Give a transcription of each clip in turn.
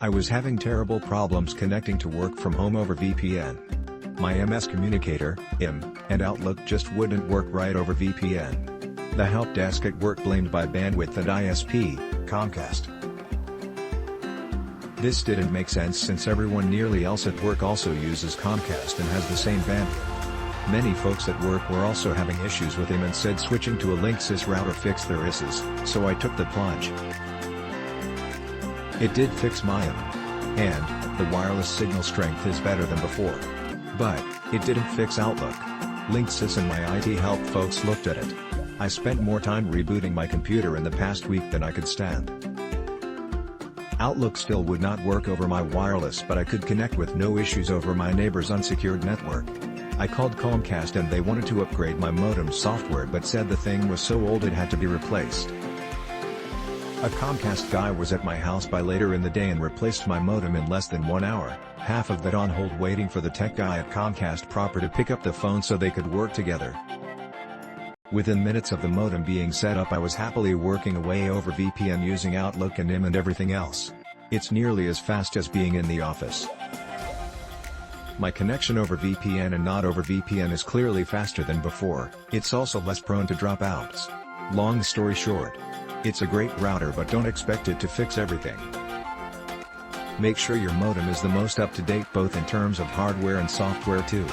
I was having terrible problems connecting to work from home over VPN. My MS Communicator, IM, and Outlook just wouldn't work right over VPN. The help desk at work blamed by bandwidth and ISP, Comcast. This didn't make sense since everyone nearly else at work also uses Comcast and has the same bandwidth. Many folks at work were also having issues with IM and said switching to a Linksys router fixed their issues, so I took the plunge. It did fix my IM. And, the wireless signal strength is better than before. But, it didn't fix Outlook. Linksys and my IT help folks looked at it. I spent more time rebooting my computer in the past week than I could stand. Outlook still would not work over my wireless, but I could connect with no issues over my neighbor's unsecured network. I called Comcast and they wanted to upgrade my modem software but said the thing was so old it had to be replaced. A Comcast guy was at my house by later in the day and replaced my modem in less than 1 hour, half of that on hold waiting for the tech guy at Comcast proper to pick up the phone so they could work together. Within minutes of the modem being set up I was happily working away over VPN using Outlook and IM and everything else. It's nearly as fast as being in the office. My connection over VPN and not over VPN is clearly faster than before, it's also less prone to dropouts. Long story short. It's a great router but don't expect it to fix everything. Make sure your modem is the most up-to-date both in terms of hardware and software too.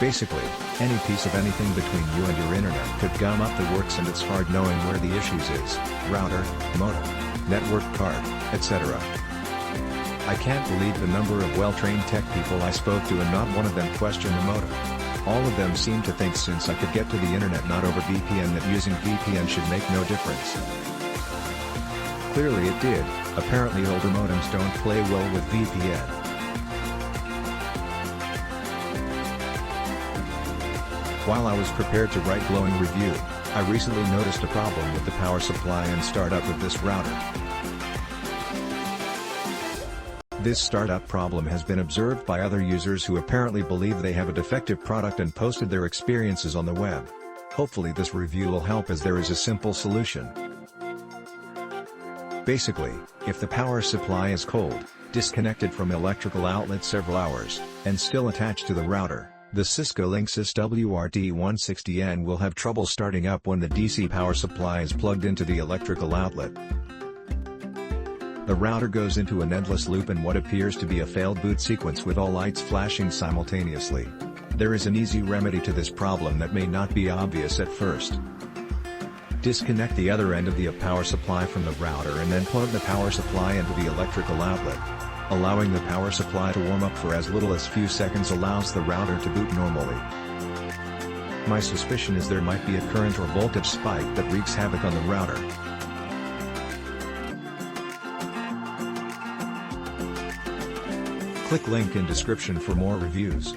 Basically, any piece of anything between you and your internet could gum up the works and it's hard knowing where the issues is, router, modem, network card, etc. I can't believe the number of well-trained tech people I spoke to and not one of them questioned the modem. All of them seemed to think since I could get to the internet not over VPN that using VPN should make no difference. Clearly it did, apparently older modems don't play well with VPN. While I was prepared to write glowing review, I recently noticed a problem with the power supply and startup of this router. This startup problem has been observed by other users who apparently believe they have a defective product and posted their experiences on the web. Hopefully this review will help as there is a simple solution. Basically, if the power supply is cold, disconnected from electrical outlet several hours, and still attached to the router, the Cisco-Linksys WRT160N will have trouble starting up when the DC power supply is plugged into the electrical outlet. The router goes into an endless loop in what appears to be a failed boot sequence with all lights flashing simultaneously. There is an easy remedy to this problem that may not be obvious at first. Disconnect the other end of the power supply from the router and then plug the power supply into the electrical outlet. Allowing the power supply to warm up for as little as few seconds allows the router to boot normally. My suspicion is there might be a current or voltage spike that wreaks havoc on the router. Click link in description for more reviews.